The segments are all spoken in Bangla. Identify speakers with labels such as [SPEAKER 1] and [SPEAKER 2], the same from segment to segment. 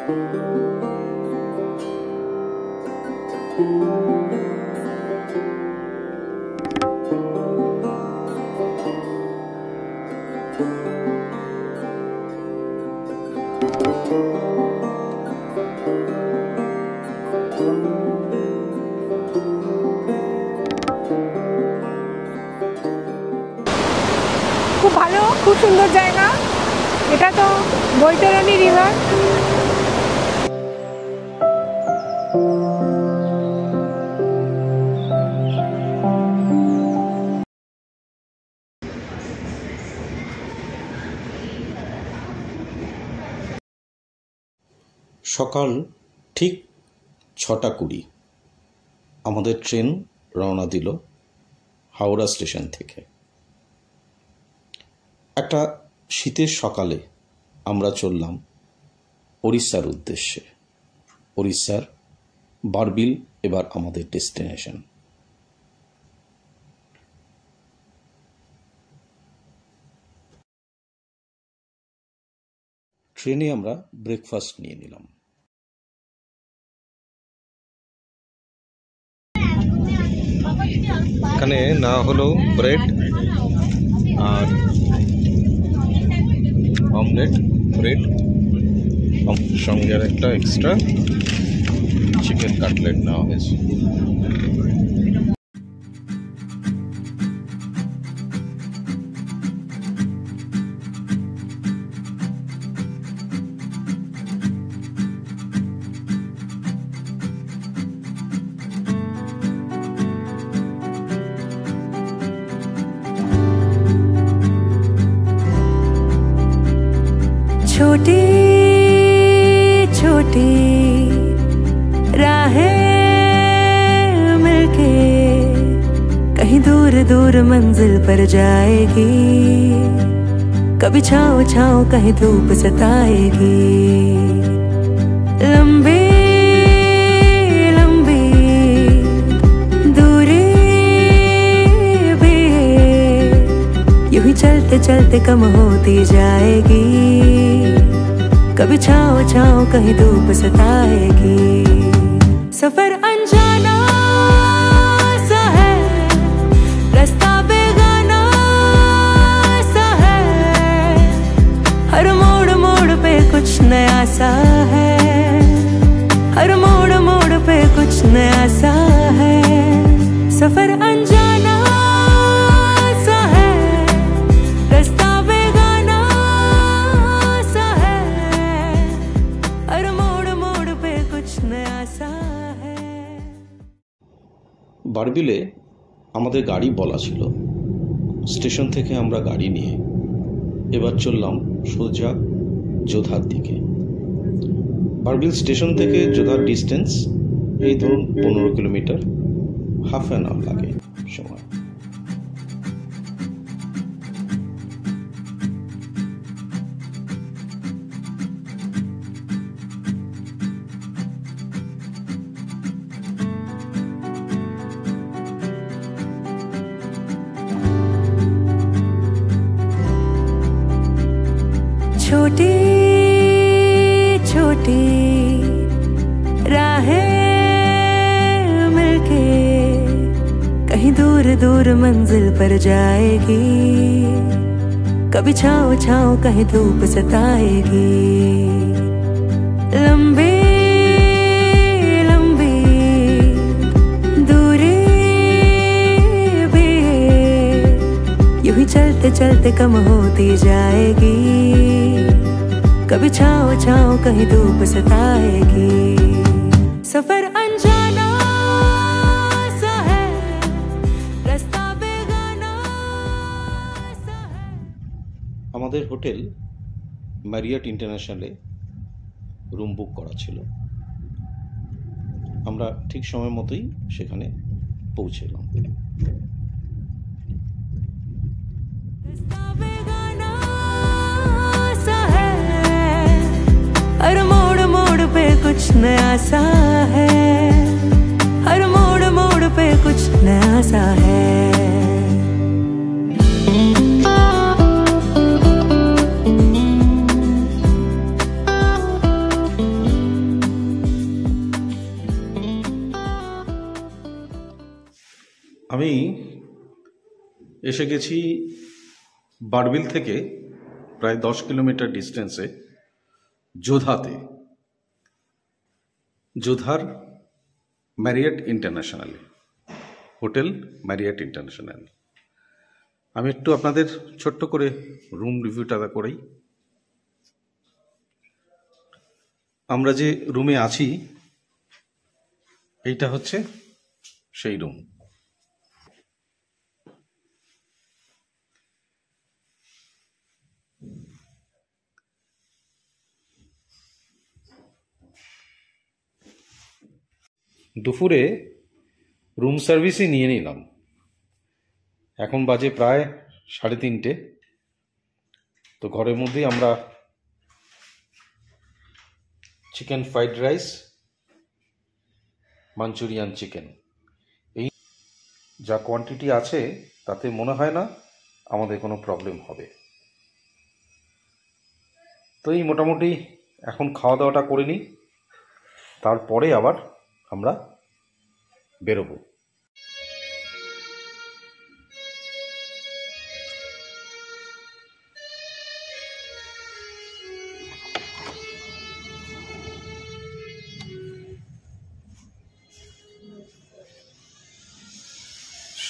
[SPEAKER 1] খুব ভালো, খুব সুন্দর জায়গা। এটা তো বৈতরণী রিভার।
[SPEAKER 2] সকাল ঠিক 6:20 আমাদের ট্রেন রওনা দিল হাওড়া স্টেশন থেকে। একটা শীতের সকালে আমরা চললাম ওড়িশার উদ্দেশ্যে। ওড়িশার বারবিল এবার আমাদের ডেস্টিনেশন। ট্রেনে আমরা ব্রেকফাস্ট নিয়ে নিলাম। এখানে না হলো ব্রেড আর অমলেট, ব্রেড সঙ্গে আর একটা এক্সট্রা চিকেন কাটলেট নেওয়া হয়েছে।
[SPEAKER 3] छोटी छोटी राहें मिलके कहीं दूर दूर मंजिल पर जाएगी। कभी छाँव छाँव कहीं धूप सताएगी। लंबी लंबी दूरी भी यूं ही चलते चलते कम होती जाएगी। कभी छाँव छाँव कहीं धूप सताएगी। सफर अनजाना सा है, रास्ता बेगाना सा है। हर मोड़ मोड़ पे कुछ नया सा है। हर मोड़ मोड़ पे कुछ नया सा है। सफर अनजाना सा है, रास्ता बेगाना सा है। हर मोड़ मोड़ पे कुछ नया सा है।
[SPEAKER 2] বারবিলে আমাদের গাড়ি বলা ছিল। স্টেশন থেকে আমরা গাড়ি নিয়ে এবার চললাম সোজা যোধার দিকে। বারবিল স্টেশন থেকে যোধার ডিস্টেন্স এই ধরুন 15 কিলোমিটার, হাফ অ্যান আওয়ার লাগে সময়।
[SPEAKER 3] छोटी छोटी राहें मिलके कहीं दूर दूर मंजिल पर जाएगी। कभी छाँव छाँव कहीं धूप सताएगी। लंबी लंबी दूरी भी यूं ही चलते चलते कम होती जाएगी। कभी छाँव छाँव कहीं धूप सताएगी। सफर अनजाना सा है, रास्ता बेगाना सा है।
[SPEAKER 2] আমাদের হোটেল ম্যারিয়ট ইন্টারন্যাশনালে রুম বুক করা ছিল। আমরা ঠিক সময় মতোই সেখানে পৌঁছলাম।
[SPEAKER 3] रास्ता बेगाना सा है। हर मोड़ मोड़ पे कुछ नया सा है। हर मोड़ मोड़ पे कुछ नया सा है।
[SPEAKER 2] এসে গেছি বারবিল থেকে প্রায় 10 কিলোমিটার ডিস্টেন্সে যোধাতে, যোধার Marriott International hotel, Marriott International. আমি একটু আপনাদের ছোট্ট করে রুম রিভিউটা করেই। আমরা যে রুমে আছি এইটা হচ্ছে সেই রুম। দুপুরে রুম সার্ভিসই নিয়ে নিলাম। এখন বাজে প্রায় 3:30। তো ঘরের মধ্যেই আমরা chicken fried rice, Manchurian chicken, এই যা কোয়ান্টিটি আছে তাতে মনে হয় না আমাদের কোনো প্রবলেম হবে। তো এই মোটামুটি এখন খাওয়া দাওয়াটা করে নিই, তারপরে আবার আমরা বেরোবো।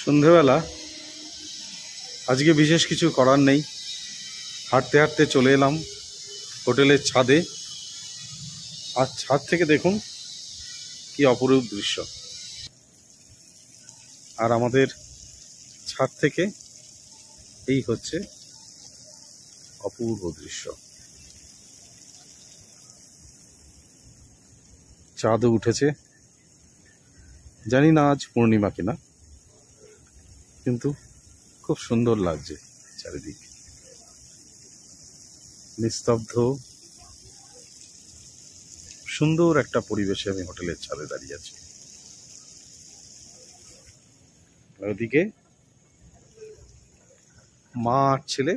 [SPEAKER 2] সন্ধেবেলা আজকে বিশেষ কিছু করার নেই, হাঁটতে হাঁটতে চলে এলাম হোটেলের ছাদে। আর ছাদ থেকে দেখুন কি অপরূপ দৃশ্য। আর আমাদের ছাদ থেকে এই হচ্ছে অপূর্ব দৃশ্য। চাঁদও উঠেছে, জানি না আজ পূর্ণিমা কিনা, কিন্তু খুব সুন্দর লাগছে চারিদিক, নিস্তব্ধ সুন্দর একটা পরিবেশে আমি হোটেলের ছাদে দাঁড়িয়ে আছি। ওদিকে মা আর ছেলে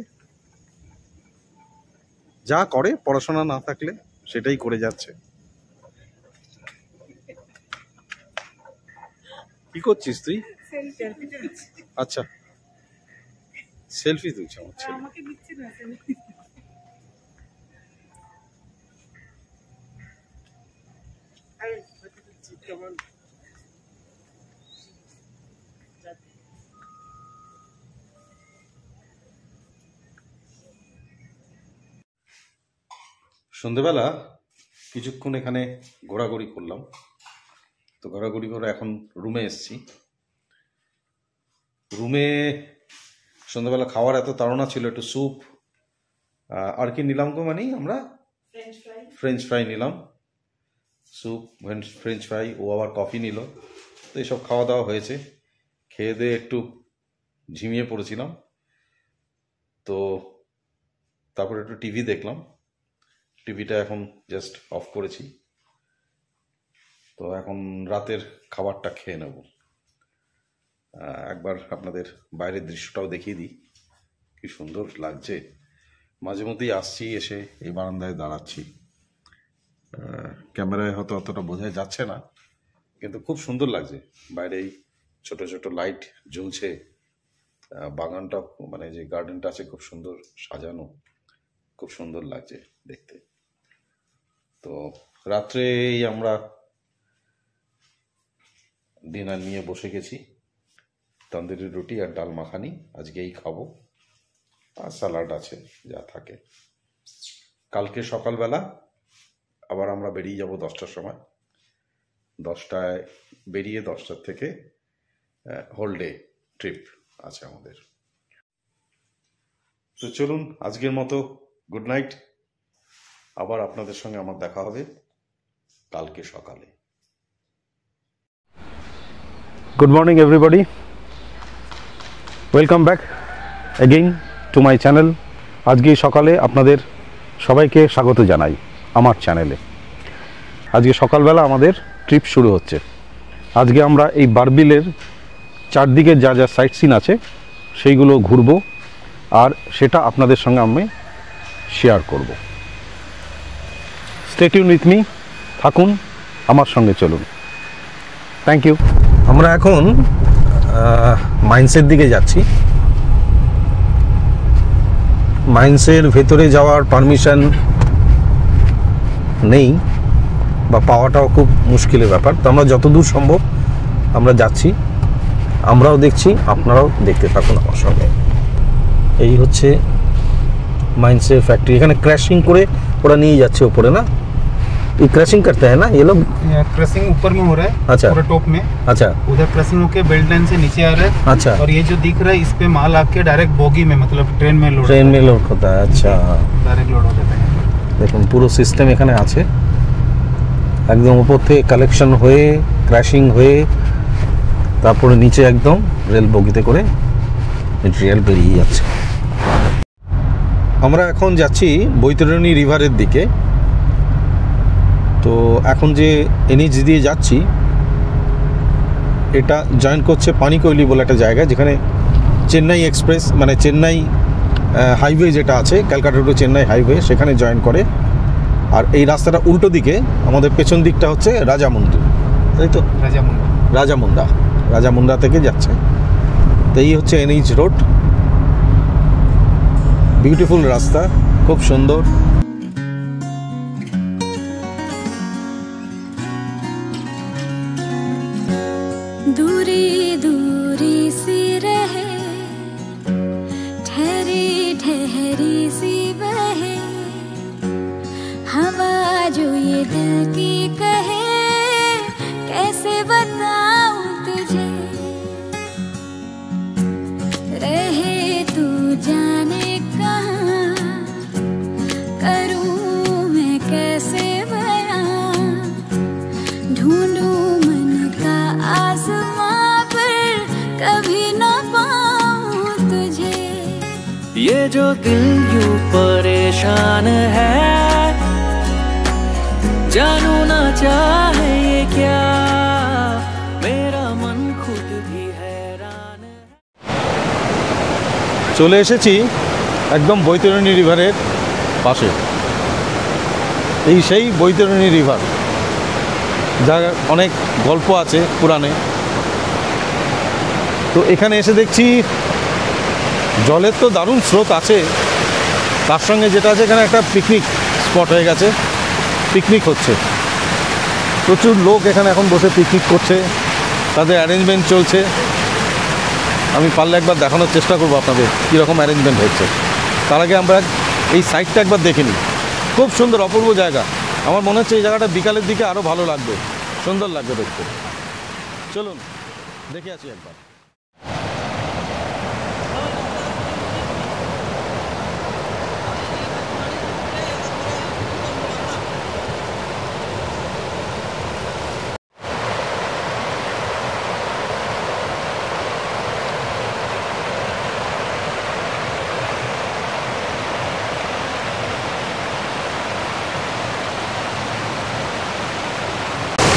[SPEAKER 2] যা করে, পড়াশোনা না থাকলে সেটাই করে যাচ্ছে। কি করছিস তুই? আচ্ছা, সেলফি তুলছে আমার ছেলে। সন্ধ্যেবেলা কিছুক্ষণ এখানে ঘোরাঘুরি করলাম। তো ঘোরাঘুরি করে এখন রুমে এসছি। রুমে সন্ধ্যাবেলা খাওয়ার এত তাড়না ছিল, একটু স্যুপ আর কি নিলাম গো, মানে আমরা ফ্রেঞ্চ ফ্রাই নিলাম, স্যুপ, ফ্রেঞ্চ ফ্রাই, ও আবার কফি নিল। তো এইসব খাওয়া দাওয়া হয়েছে। খেয়ে দিয়ে একটু ঝিমিয়ে পড়েছিলাম। তো তারপরে একটু টিভি দেখলাম। টিভিটা এখন জাস্ট অফ করেছি। তো এখন রাতের খাবারটা খেয়ে নেব। একবার আপনাদের বাইরের দৃশ্যটাও দেখিয়ে দিই, কি সুন্দর লাগছে। মাঝে মধ্যেই আসছি, এসে এই বারান্দায় দাঁড়াচ্ছি। ক্যামেরায় হয়তো অতটা বোঝা যাচ্ছে না, কিন্তু খুব সুন্দর লাগছে। বাইরে এই ছোট ছোট লাইট জ্বলছে, বাগানটা মানে যে গার্ডেনটা আছে খুব সুন্দর সাজানো, খুব সুন্দর লাগছে দেখতে। তো রাত্রেই আমরা ডিনার নিয়ে বসে গেছি। তন্দুরি রুটি আর ডাল মাখানি আজকে এই খাবো, আর স্যালাড আছে যা থাকে। কালকে সকালবেলা আবার আমরা বেরিয়ে যাব 10টার সময়। 10টায় বেরিয়ে 10টার থেকে হোল ডে ট্রিপ আছে আমাদের। তো চলুন আজকের মতো গুড নাইট। আবার আপনাদের সঙ্গে আমার দেখা হবে কালকে সকালে।
[SPEAKER 4] Good morning everybody, welcome back again to my channel. আজকে সকালে আপনাদের সবাইকে স্বাগত জানাই আমার চ্যানেলে। আজকে সকালবেলা আমাদের ট্রিপ শুরু হচ্ছে। আজকে আমরা এই বারবিলের চারদিকে যা যা সাইট সিন আছে সেইগুলো ঘুরব, আর সেটা আপনাদের সঙ্গে আমি শেয়ার করব। স্টে টিউন উইথ মি, থাকুন আমার সঙ্গে, চলুন। Thank you.
[SPEAKER 2] আমরা এখন মাইন্সের দিকে যাচ্ছি।
[SPEAKER 4] মাইন্সের ভেতরে যাওয়ার পারমিশন নেই বা পাওয়াটাও খুব মুশকিলের ব্যাপার। তো আমরা যতদূর সম্ভব আমরা যাচ্ছি, আমরাও দেখছি, আপনারাও দেখতে থাকুন আমার সঙ্গে। এই হচ্ছে মাইন্সের ফ্যাক্টরি। এখানে ক্র্যাশিং করে ওরা নিয়ে যাচ্ছে ওপরে, না? ये क्रशिंग करते हैं ना ये लोग?
[SPEAKER 5] क्रशिंग ऊपर में हो रहा है।
[SPEAKER 4] अच्छा।
[SPEAKER 5] पूरा टॉप में।
[SPEAKER 4] अच्छा।
[SPEAKER 5] उधर क्रशिंग होके बेल्ट लाइन से नीचे आ रहा है।
[SPEAKER 4] अच्छा।
[SPEAKER 5] और ये जो दिख रहा है इस पे माल आके डायरेक्ट बोगी में, मतलब ट्रेन में लोड
[SPEAKER 4] होता है। अच्छा,
[SPEAKER 5] डायरेक्ट लोड हो जाता है।
[SPEAKER 4] দেখুন পুরো সিস্টেম এখানে আছে, একদম উপর থেকে কালেকশন হয়ে ক্র্যাশিং হয়ে তারপরে নিচে একদম রেল বগিতে করে মেটেরিয়াল বেরিয়ে যাচ্ছে। আমরা এখন যাচ্ছি বৈতরণী রিভারের দিকে। তো এখন যে এনএইচ দিয়ে যাচ্ছি এটা জয়েন করছে পানিকৈলি বলে একটা জায়গা, যেখানে চেন্নাই এক্সপ্রেস মানে চেন্নাই হাইওয়ে যেটা আছে, ক্যালকাটা টু চেন্নাই হাইওয়ে, সেখানে জয়েন করে। আর এই রাস্তাটা উল্টো দিকে, আমাদের পেছন দিকটা হচ্ছে রাজামুন্ডা, তাই তো? রাজামুন্ডা থেকে যাচ্ছে। তো এই হচ্ছে এনএইচ রোড, বিউটিফুল রাস্তা, খুব সুন্দর।
[SPEAKER 6] दूरी दूरी सी रहे, ठहरी ठहरी सी बहे, हवा जो ये दिल की कहे, कैसे बताऊं तुझे, रहे तू जाने कहाँ, करूं मैं कैसे बयां, ढूंढूं मन का आसमां पर कभी न पाऊं तुझे।
[SPEAKER 3] ये जो दिल यूं परेशान है, जानू ना चाहे ये क्या, मेरा मन खुद भी हैरान है।
[SPEAKER 4] চলে এসেছি একদম বৈতরণী রিভারের পাশে। এই সেই বৈতরণী রিভার, যার অনেক গল্প আছে পুরাণে। তো এখানে এসে দেখছি জলের তো দারুণ স্রোত আছে, তার সঙ্গে যেটা আছে এখানে একটা পিকনিক স্পট হয়ে গেছে, পিকনিক হচ্ছে। প্রচুর লোক এখানে এখন বসে পিকনিক করছে, তাদের অ্যারেঞ্জমেন্ট চলছে। আমি পারলে একবার দেখানোর চেষ্টা করবো আপনাদের কীরকম অ্যারেঞ্জমেন্ট হচ্ছে। তার আগে আমরা এই সাইডটা একবার দেখে নিই। খুব সুন্দর অপূর্ব জায়গা। আমার মনে হচ্ছে এই জায়গাটা বিকালের দিকে আরও ভালো লাগবে, সুন্দর লাগবে দেখতে। চলুন দেখে আসি একবার।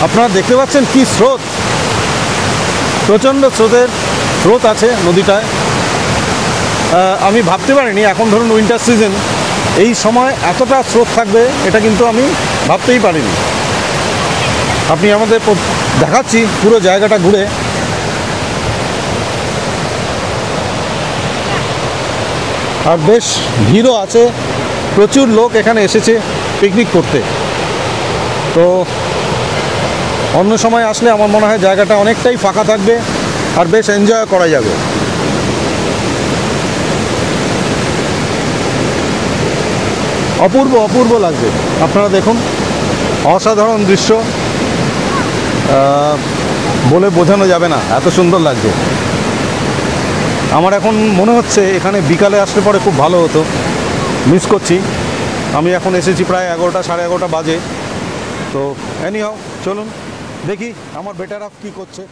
[SPEAKER 4] আপনারা দেখতে পাচ্ছেন কি স্রোত, প্রচণ্ড স্রোত আছে নদীটায়। আমি ভাবতে পারিনি, এখন ধরুন উইন্টার সিজন, এই সময় এতটা স্রোত থাকবে এটা কিন্তু আমি ভাবতেই পারিনি। আপনি আমাদের দেখাচ্ছি পুরো জায়গাটা ঘুরে। আর বেশ ভিড়ও আছে, প্রচুর লোক এখানে এসেছে পিকনিক করতে। তো অন্য সময় আসলে আমার মনে হয় জায়গাটা অনেকটাই ফাঁকা থাকবে আর বেশ এনজয় করা যাবে। অপূর্ব অপূর্ব লাগবে, আপনারা দেখুন, অসাধারণ দৃশ্য, বলে বোঝানো যাবে না, এত সুন্দর লাগছে। আমার এখন মনে হচ্ছে এখানে বিকালে আসলে পরে খুব ভালো হতো, মিস করছি। আমি এখন এসেছি প্রায় 11টা সাড়ে 11টা বাজে। তো এনিহাও চলুন দেখি আমার বেটার হাফ কী করছে।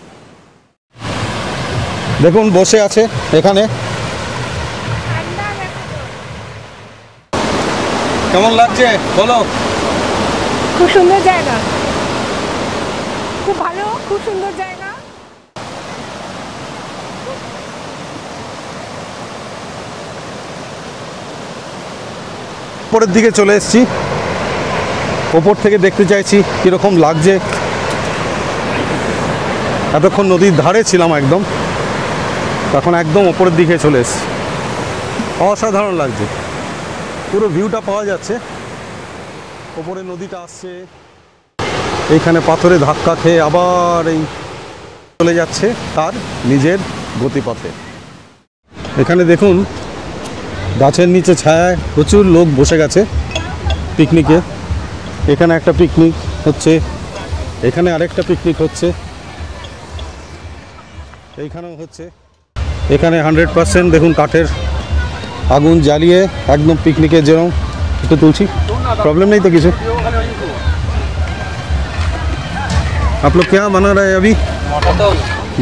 [SPEAKER 4] দেখুন বসে আছে এখানে। কেমন লাগছে বলো?
[SPEAKER 1] খুব সুন্দর জায়গা, খুব ভালো, খুব সুন্দর জায়গা।
[SPEAKER 4] উপরের দিকে চলে এসেছি, ওপর থেকে দেখতে চাইছি কীরকম লাগছে। এতক্ষণ নদীর ধারে ছিলাম একদম, তখন একদম ওপরের দিকে চলে এসেছি। অসাধারণ লাগছে, পুরো ভিউটা পাওয়া যাচ্ছে। ওপরে নদীটা আসছে, এইখানে পাথরে ধাক্কা খেয়ে আবার এই চলে যাচ্ছে তার নিজের গতিপথে। এখানে দেখুন গাছের নিচে ছায়ায় প্রচুর লোক বসে গেছে পিকনিকে। এখানে একটা পিকনিক হচ্ছে, এখানে আরেকটা পিকনিক হচ্ছে, এইখানেও হচ্ছে। এখানে 100% দেখুন কাঠের আগুন জ্বালিয়ে একদম পিকনিকের যেরকম। একটু তুলছি, प्रॉब्लम नहीं तो किसे। आप लोग क्या बना रहे हैं अभी?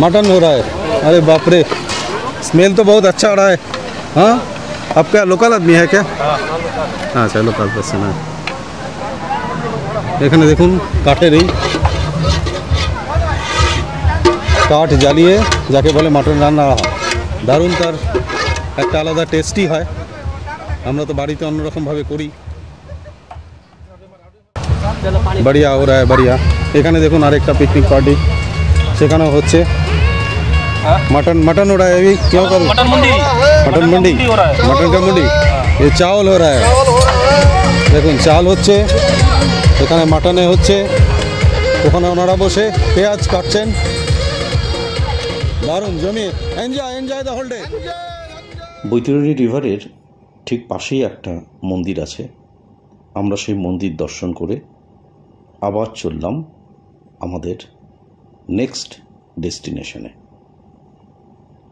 [SPEAKER 4] मटन हो रहा है। अरे बाप रे, स्मेल तो बहुत अच्छा आ रहा है। हाँ, आप क्या लोकल आदमी है क्या? हाँ अच्छा, लोकल पर्सन है। এখানে দেখুন কাঠের এই কাঠ জ্বালিয়ে যাকে বলে মাটন রান্না, দারুণ, তার একটা আলাদা টেস্টি হয়। আমরা তো বাড়িতে অন্যরকমভাবে করি। बढ़िया हो रहा है, बढ़िया। এখানে দেখুন আরেকটা পিকনিক পার্টি, সেখানেও হচ্ছে। मटन मटन हो रहा है अभी, क्यों कर मटन मंडी, मटन मंडी, मटन का मंडी। ये चावल हो रहा है, দেখুন চাল হচ্ছে, এখানে মাটনে হচ্ছে। ওখানে ওনারা বসে পেঁয়াজ কাটছেন, দারুণ জমি। Enjoy enjoy the whole day.
[SPEAKER 2] Baitarani রিভারের ঠিক পাশেই একটা মন্দির আছে। আমরা সেই মন্দির দর্শন করে আবার চললাম আমাদের নেক্সট ডেস্টিনেশনে।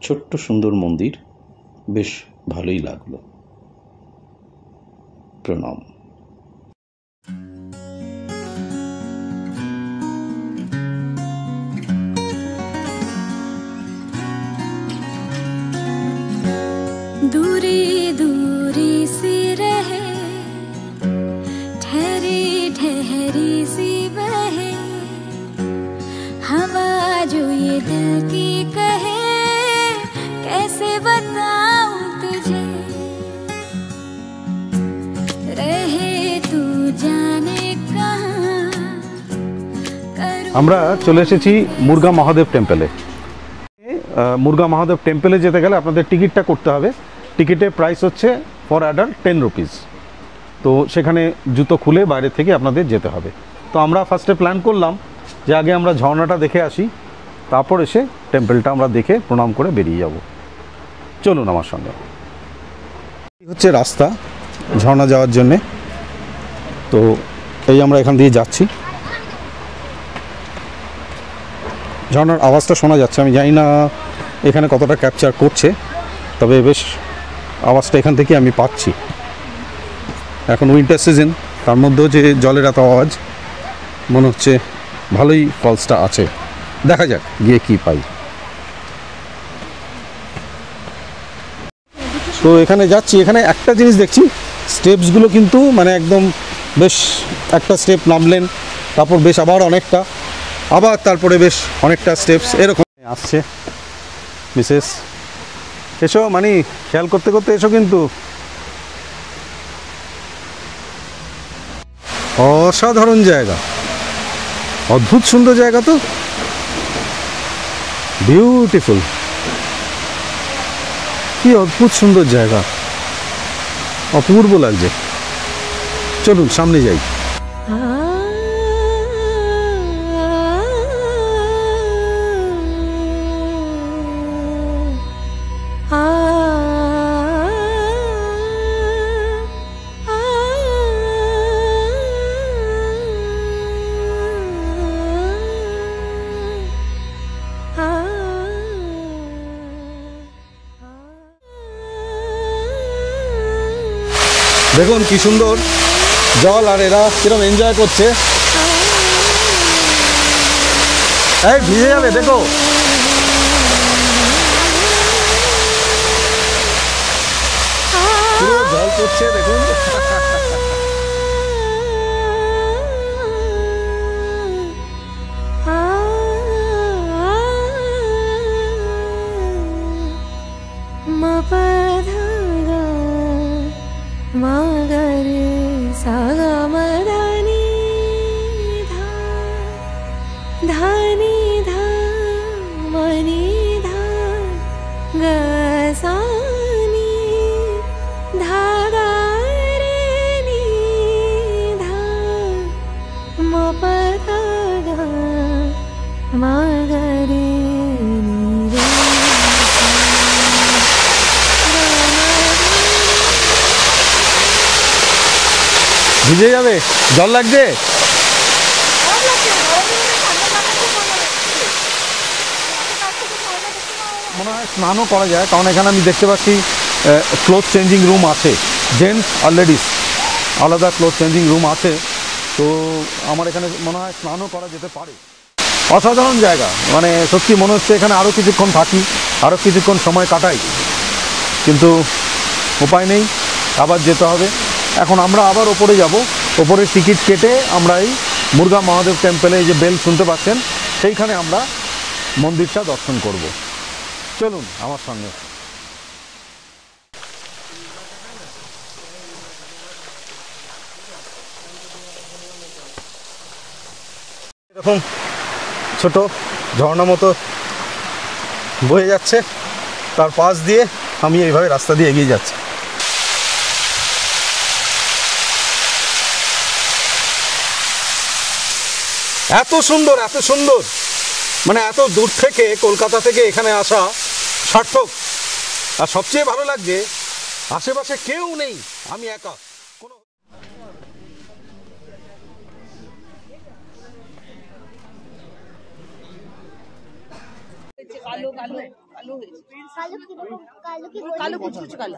[SPEAKER 2] ছোট্ট সুন্দর মন্দির, বেশ ভালোই লাগলো। প্রণাম।
[SPEAKER 6] दूरी दूरी सी रहे, ठहरी ठहरी सी बहे हवा जो ये दिल की कहे, कैसे बताऊं तुझे, रहे तू जाने कहाँ।
[SPEAKER 4] আমরা চলে এসেছি মুরগা মহাদেব টেম্পলে। মুরগা মহাদেব টেম্পলে যেতে গেলে আপনাদের টিকিটটা করতে হবে। টিকিটের প্রাইস হচ্ছে ফর অ্যাডাল্ট 10 রুপিস। তো সেখানে জুতো খুলে বাইরে থেকে আপনাদের যেতে হবে। তো আমরা ফার্স্টে প্ল্যান করলাম যে আগে আমরা ঝর্ণাটা দেখে আসি, তারপর এসে টেম্পলটা আমরা দেখে প্রণাম করে বেরিয়ে যাব। চলুন আমার সঙ্গে। এই হচ্ছে রাস্তা ঝর্ণা যাওয়ার জন্যে। তো এই আমরা এখান দিয়ে যাচ্ছি। ঝর্ণার আওয়াজটা শোনা যাচ্ছে, আমি জানি না এখানে কতটা ক্যাপচার করছে, তবে বেশ আওয়াজটা এখান থেকে আমি পাচ্ছি। এখন উইন্টার সিজন, তার মধ্যেও যে জলের এত আওয়াজ, মনে হচ্ছে ভালোই ফলসটা আছে। দেখা যাক গিয়ে কি পাই। তো এখানে যাচ্ছি, এখানে একটা জিনিস দেখছি, স্টেপসগুলো কিন্তু মানে একদম বেশ, একটা স্টেপ নামলেন, তারপর বেশ আবার অনেকটা, আবার তারপরে বেশ অনেকটা স্টেপস এরকম আসছে। মিসেস এসো, মানে খেয়াল করতে করতে এসো কিন্তু। অসাধারণ জায়গা, অদ্ভুত সুন্দর জায়গা, তো বিউটিফুল, কি অদ্ভুত সুন্দর জায়গা, অপূর্ব লাগছে। চলুন সামনে যাই। দেখুন কি সুন্দর জল, আর এরা কিরকম এনজয় করছে। এই ভিজে যাবে, দেখো পুরো জল করছে, দেখুন।
[SPEAKER 6] मागरे सागा मदानी धा धानी धा मनी धा गसानी धागा रे মাগরে
[SPEAKER 4] ভিজে যাবে, জল লাগছে। মনে হয় স্নানও করা যায়, কারণ এখানে আমি দেখতে পাচ্ছি ক্লোথ চেঞ্জিং রুম আছে, জেন্টস আর লেডিস আলাদা ক্লোথ চেঞ্জিং রুম আছে। তো আমার এখানে মনে হয় স্নানও করা যেতে পারে। অসাধারণ জায়গা, মানে সত্যি মনে হচ্ছে এখানে আরও কিছুক্ষণ থাকি, আরও কিছুক্ষণ সময় কাটাই, কিন্তু উপায় নেই, আবার যেতে হবে। এখন আমরা আবার ওপরে যাব, ওপরে টিকিট কেটে আমরা এই মুরগা মহাদেব টেম্পলে, এই যে বেল শুনতে পাচ্ছেন, সেইখানে আমরা মন্দিরটা দর্শন করব। চলুন আমার সঙ্গে। এরকম ছোট ঝর্ণা মতো বয়ে যাচ্ছে, তার পাশ দিয়ে আমি এইভাবে রাস্তা দিয়ে এগিয়ে যাচ্ছি। এত সুন্দর, এত সুন্দর, মানে এত দূর থেকে, কলকাতা থেকে এখানে আসা সার্থক। আর সবচেয়ে ভালো লাগছে আশেপাশে কেউ নেই, আমি একা। কোনো
[SPEAKER 7] কালো কালো কালো হয়েছে, কালো কিছু কালো